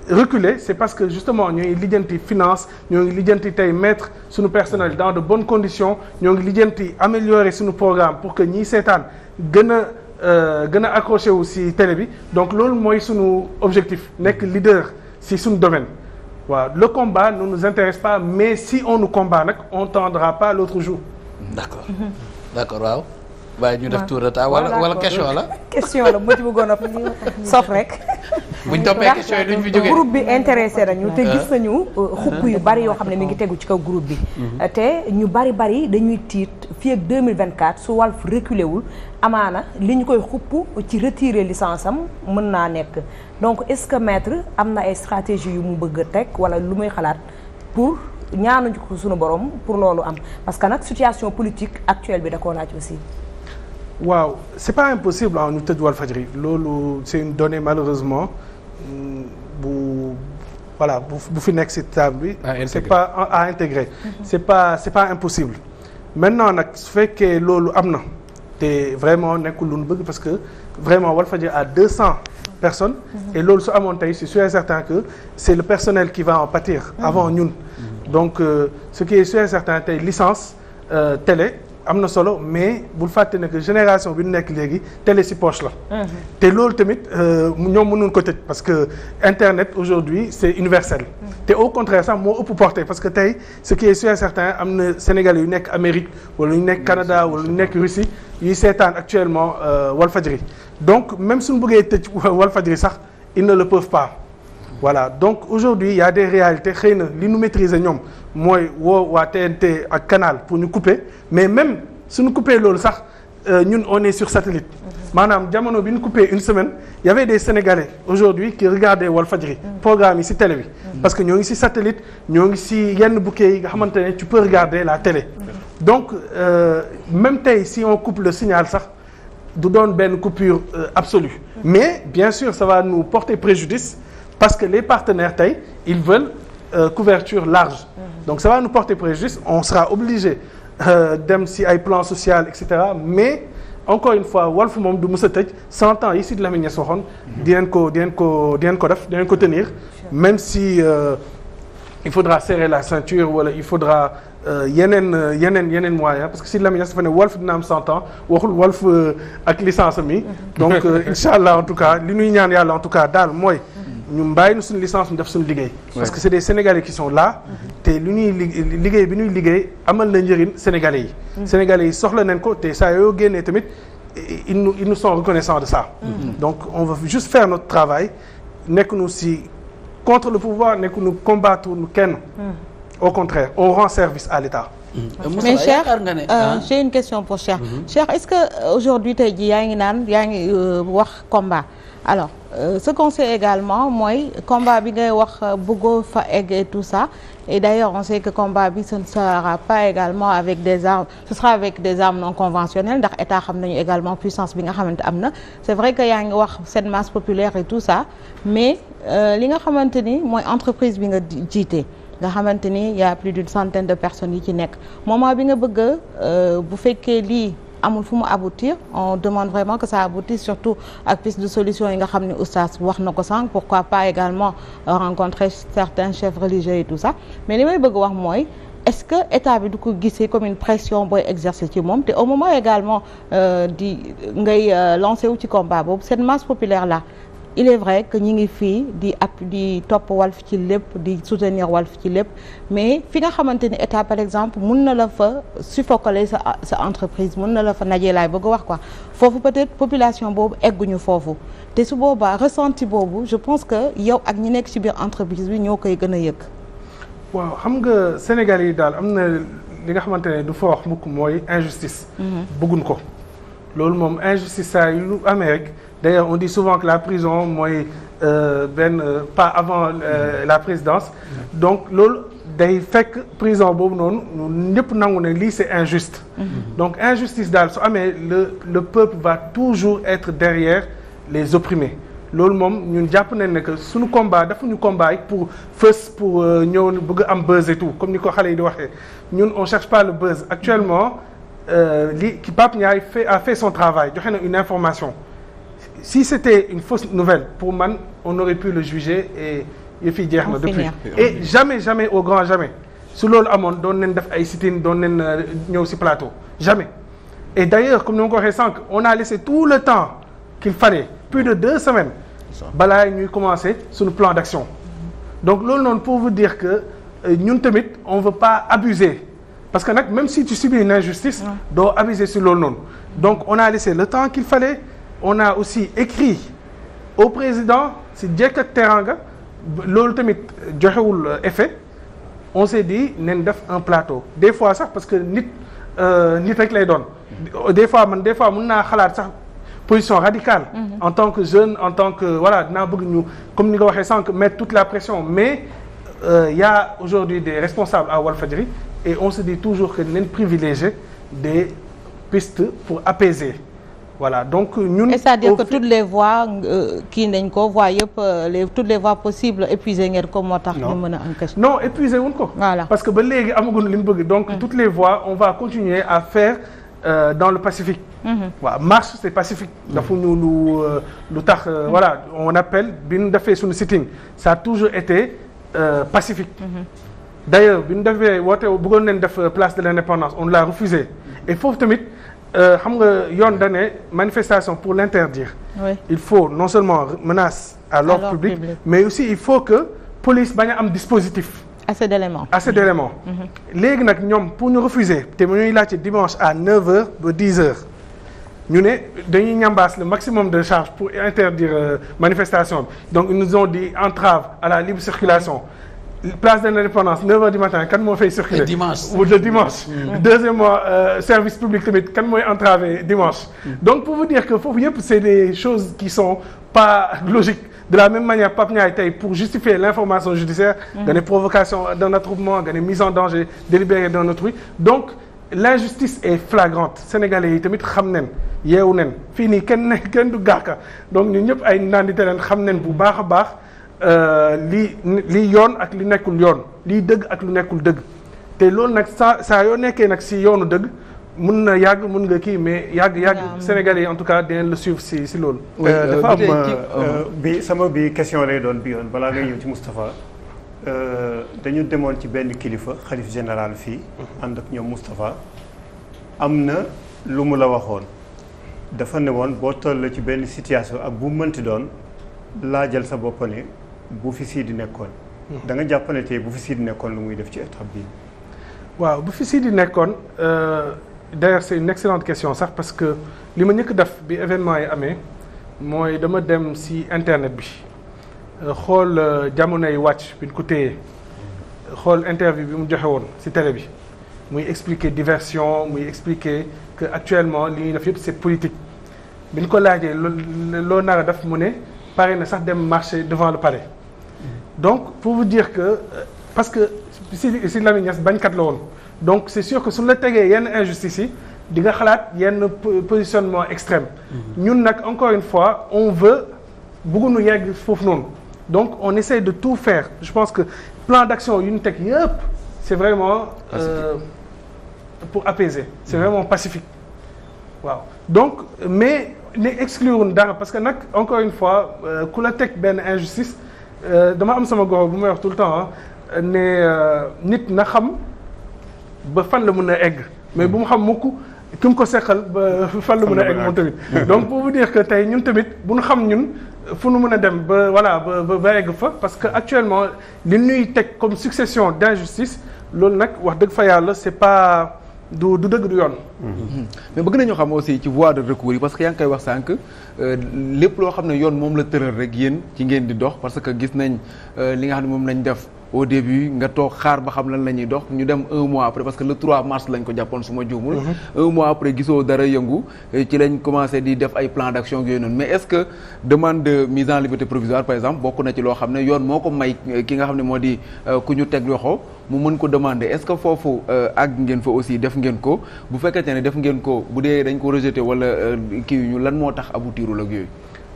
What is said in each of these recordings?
reculer, c'est parce que justement ñoo ngi lijjanti finance, ñoo ngi lijjanti tey mettre suñu personnel dans de bonnes conditions, ñoo ngi lijjanti améliorer suñu programme pour que ñiy seetaan gën a accroché wu ci télé bi. Donc loolu mooy suñu objectif, nekk leader ci suñu domaine. waaw le combat ne nous intéresse pas, mais si on nous combat nag on tendra pas l'autre jour. D'accord. D'accord, waaw. waaye ñu def tour de table wala question la. question la bu ci bëggoon a sof rek. buñ toppee question yi duñ fi jógee. groupe bi intéressé nañu te gis nañu xupp yu bari yoo xam ne mi ngi tegu ci kaw groupe bi. te ñu bari dañuy tiit fii ak 2024 su Walf reculé wul amaana li ñu koy xupp ci retirer licence am mën naa nekk donc est-ce que maître am na ay stratégie yu mu bëgg a teg wala lu muy xalaat pour ñaanuñu ko suñu borom pour loolu am parce que nag situation politique actuelle bi da koo laaj aussi. waaw c'est pas impossible ñu tëj Walfadjri loolu c'est une donnée malheureusement bu fi nekk ci table bi. c'est pas à intégrer. c'est pas impossible. maintenant nag su fekkee loolu am na te vraiment nekkul lu nu bëgg parce que vraiment Walfadjri à 200 personnes. et loolu su amoon tey c'est sûr et certain que c'est le personnel qui va en pâtir. avant ñun. donc ce qui est sûr et certain tey licence télé. am na solo mais bul fàtte ne que génération bi ñu nekk léegi télé ci poche la. te loolu tamit ñoom mënuñ ko tëj parce que internet aujourd'hui c'est universel. te au contraire sax moo ëpp porté parce que tey ce qui est sûr et certain am na Sénégalais yu nekk Amérique wala yu nekk Canada wala yu nekk Russie yuy seetaan actuellement Walfadjri donc même suñu bëggee tëj Walfadjri sax ils ne le peuvent pas. voilà donc aujourd'hui il y a des réalités xëy na li ñu maîtriser ñoom mooy woo waa TNT ak Canal pour ñu couper mais même suñu couper loolu sax ñun on est sur satellite. maanaam jamono bi ñu couper une semaine il y avait des Sénégalais aujourd'hui qui regardaient Walfadjri programme yi ci télé bi. parce que ñoo ngi ci satellite ñoo ngi ci yenn bouquets yi nga xamante ne tu peux regarder la télé. donc même tey si on coupe le signal sax du doon benn coupure absolue. mais bien sûr ça va nous porter préjudice. parce que les partenaires tey ils veulent couverture large. donc ça va nous porter préjudice on sera obligé dem ci ay plan social et cetera mais encore une fois Walf moom du mës a tëj 100 ans yi Sidy Lamine Niass waxoon dinañ ko tenir même si il faudra serrer la ceinture wala il faudra yeneen moyens parce que Sidy Lamine Niass dafa ne Walf dina am 100 ans waxul Walf ak licence mi donc incha allah en tout cas li ñuy ñaan yàlla en tout cas daal mooy. ñu bàyyi nu suñu licence ñu def suñu liggéey. parce que c'est des Sénégalais qui sont là. te lu ñuy liggéey bi ñuy liggéey amal na njëriñ Sénégalais yi. Sénégalais yi soxla nañ ko te saa yoo génnee tamit ils nous sont reconnaissants de ça. donc on va juste faire notre travail nekk nu si contre le pouvoir nekk nu combattre nu kenn. au contraire on rend service à l'État. mais Cheikh j'ai une question pour Cheikh. Cheikh est-ce que aujourd'hui tey jii yaa ngi wax combat. alors ce qu'on sait également mooy combat bi ngay wax bëggoo fa egg et tout ça et d'ailleurs on sait que combat bi ce ne sera pas également avec des armes ce sera avec des armes non conventionnelles ndax état xam nañu également puissance bi nga xamante am na c'est vrai que yaa ngi wax cette masse populaire et tout ça mais li nga xamante ni mooy entreprise bi nga jiite nga xamante ni y a plus d'une centaine de personnes yi ci nekk moment bi nga bëgg bu fekkee lii amul fu mu aboutir on demande vraiment que ça aboutisse surtout ak piste de solution yi nga xam ne oustaz wax na ko sànq pourquoi pas également rencontrer certains chefs religieux et tout ça mais li may bëgg wax mooy est-ce que état bi du ko gisee comme une pression booy exercer ci moom te au moment également di ngay lancer wu ci combat boobu cette masse populaire là il est vrai que ñi ngi fii di topp Walf ci lépp di soutenir Walf ci lépp mais fi nga xamante ni état par exemple mun na la fa suffoquer sa entreprise mun na la fa najee laay bëgg a wax quoi foofu peut-être population boobu egguñu foofu te su boobaa ressenti boobu je pense que yow ak ñi nekk ci biir entreprise bi ñoo koy gën a yëg. waaw xam nga Sénégal yi daal am na li nga xamante ne du fa wax mukk mooy injustice. bëgguñ ko loolu moom injustice saa yu lu amee rek. D'ailleurs on dit souvent que la prison mooy pas avant la présidence donc loolu day fekk prison boobu noonu ñëpp nangu ne lii c'est injuste. donc injustice daal su amee le peuple va toujours être derrière les opprimés loolu moom ñun jàpp nañ ne que suñu combat defuñu combat pour ñëw bëgg am buzz et tout comme ni ko xale yi di waxee ñun on cherche pas le buzz actuellement Pape Ndiaye a fait son travail joxe na une information. si c'était une fausse nouvelle pour man on aurait pu le juger et yëf yi jeex na depuis et jamais au grand jamais su loolu amoon doon nañ def ay sit-in doon nañ ñëw ci plateau jamais et d'ailleurs comme ni ma ko waxee sànq on a laissé tout le temps qu'il fallait plus de 2 semaines balaa ñuy commencer suñu plan d'action donc loolu noonu pour vous dire que ñun tamit on veut pas abuser parce que nag même si tu subis une injustice doo abuser sur loolu noonu donc on a laissé le temps qu'il fallait on a aussi écrit au président si jekk ak teranga loolu tamit joxewul effet on s'est dit nañ def un plateau des fois sax parce que nit rek lay doon des fois mën naa xalaat sax position radicale en tant que jeune en tant que voilà dinaa bëgg ñu comme ni nga waxee sànq mettre toute la pression mais y a aujourd'hui des responsables à Walfadjri et on se dit toujours que nañ privilégier des pistes pour apaiser voilà donc ñun. c'est-à-dire que toutes les voies kii nañ ko voies yëpp toutes les voies possibles épuisé ngeen ko moo tax. ñu mën a am question. non épuisé wuñ ko. voilà parce que ba léegi amaguñ li ñu bëgg. donc toutes les voies on va continuer à faire dans le Pacifique. waaw marche c'est pacifique. dafa ñu lu tax voilà on appelle bi ñu defee suñu sitting ça a toujours été pacifique. d'ailleurs bi ñu defee woote bëggoon nañ def place de l'indépendance on l'a refusé et foofu tamit. xam nga yoon dane manifestation pour l'interdire il faut non seulement menace à l'ordre public mais aussi il faut que police bañ a am dispositif assez d'éléments léegi nag ñoom pour ñu refuser te mu ñuy laajte dimanche à 9h ba 10h ñu ne dañuy ñambaas le maximum de charge pour interdire manifestation bi donc ils nous ont dit entrave à la libre circulation place de l'indépendance 9h du matin kan moo fay circuler le dimanche deuxièmement service public tamit kan mooy entravé dimanche donc pour vous dire que foofu yëpp c'est des choses qui sont pas logiques de la même manière Pape Ndiaye tey pour justifier l'information judiciaire nga ne provocation d'un attroupement nga ne mise en danger délibérée d'un autrui donc l'injustice est flagrante sénégalais yi tamit xam nen yeewu nen fii nii kenn du gàkka donc ñun ñëpp ay nandite leen xam nen bu baax a baax lii yoon ak li nekkul yoon lii dëgg ak lu nekkul dëgg te loolu nag saa yoo nekkee nag si yoonu dëgg mun na yàgg mun nga kii mais yàgg Sénégalais yi en tout cas dinañ la suivre si loolu. dafa am bi question lay doon bi yoon balaa ngay ñëw ci Moustapha dañu demoon ci benn kilifa xalif général fii ànd ak ñoom Moustapha am na lu mu la waxoon dafa ne woon boo toll ci benn situation ak bu mënti doon laajal sa bopp ne bu fi Sidi nekkoon. da nga jàpp ne tey bu fi Sidi nekkoon lu muy def ci étape bi. waaw bu fi Sidi nekkoon d'ailleurs c'est une excellente question sax parce que li ma njëkk def bi événement yi amee mooy dama dem ci internet bi xool jamono yi wàcc bi ñu ko téye xool interview bi mu joxe woon ci télé bi muy expliquer diversion muy expliquer que actuellement li ñuy def yëpp c'est politique bi ñu ko laajee loo nar a def mu ne pare na sax dem marcher devant le palais. donc pour vous dire que parce que si Lamine Niass bañkat la woon donc c'est sûr que suñu la tegee yenn injustice yi di nga xalaat yenn positionnement extrême ñun nag encore une fois on veut bëgguñu yegg foofu noonu donc on essaie de tout faire je pense que plan d'action yu ñu teg yëpp c'est vraiment pour apaiser c'est vraiment pacifique waaw donc mais ne exclure dara parce que nag encore une fois ku la teg benn injustice dama am sama goro bu may wax tout le temps ne nit na xam ba fan la mën a egg mais bu mu xam mukk ki mu ko seqal ba fan la mën a egg moom tamit donc pour vous dire que tey ñun tamit bu ñu xam ñun fu nu mën a dem ba voilà ba egg fa parce que actuellement li ñuy teg comme succession d'injustice loolu nag wax dëgg fa yàlla c'est pas du dëgg du yoon. mais bëgg nañu xam aussi ci voie de recours yi parce que yaa ngi koy wax sànq lépp loo xam ne yoon moom la tëral rek yéen ci ngeen di dox parce que gis nañ li nga xam ne moom lañ def au début nga toog xaar ba xam lan la ñuy dox ñu dem un mois après parce que le 3 mars lañ ko jàppoon su ma juumul. un mois après gisoo dara yëngu ci lañ commencé di def ay plan d'action yooyu noonu mais est-ce que demande de mise en liberté provisoire par exemple bokk na ci loo xam ne yoon moo ko may ki nga xam ne moo di ku ñu teg loxo mu mën ko demander est-ce que foofu àgg ngeen fa aussi def ngeen ko bu fekkente ne def ngeen ko bu dee dañ ko rejeté wala kii ñu lan moo tax aboutirul ak yooyu.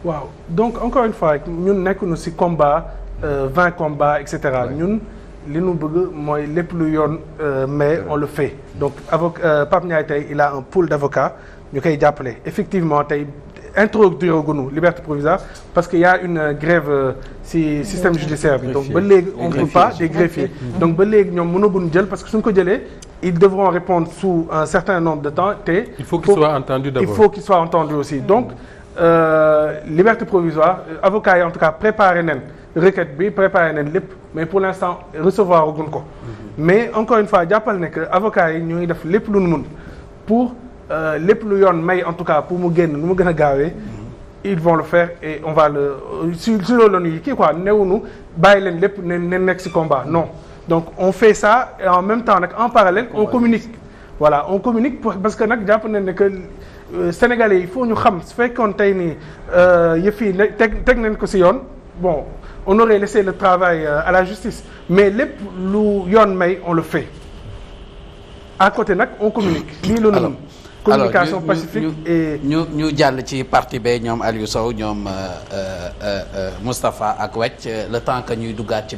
waaw donc encore une fois ñun nekkuñu ci combat 20 combats et cetera ñun li ñu bëgg mooy lépp lu yoon mais on le fait donc avocat Pape Ndiaye tey il a un pool d'avocats ñu koy jàppale effectivement tey introduire gunu liberté provisoire parce que y a une grève ci système judiciaire bi donc ba léegi on ne peut pas des greffiers donc ba léegi ñoom mënaguñ jël parce que suñ ko jëlee ils devront répondre sous un certain nombre de temps te il faut qu'il soit entendu d'abord. Il faut qu'il soit entendu aussi donc liberté provisoire avocats yi en tout cas préparé nañ requête bi préparé nañ lépp mais pour l'instant recevoir gun ko mais encore une fois jàppal ne que avocats yi ñooy def lépp lu nu mun pour lépp lu yoon may en tout cas pour mu génn nu mu gën a gaawee ils vont le faire et on va le si loolu la ñuy kii quoi newunu bàyyi leen lépp ne nekk ci combat non donc on fait ça et en même temps nag en parallèle on communique voilà on communique parce que nag jàpp nañ ne que Sénégalais il faut ñu xam su fekkoon tey nii yëf yi teg nañ ko ci yoon bon on aurait laissé le travail à la justice mais lépp lu yoon may on le fait à côté nag on communique lii la ñu communication pacifique et ñu jàll ci parti be ñoom Aliou Sow ñoom Moustapha ak Wecc le temps que ñuy duggaat ci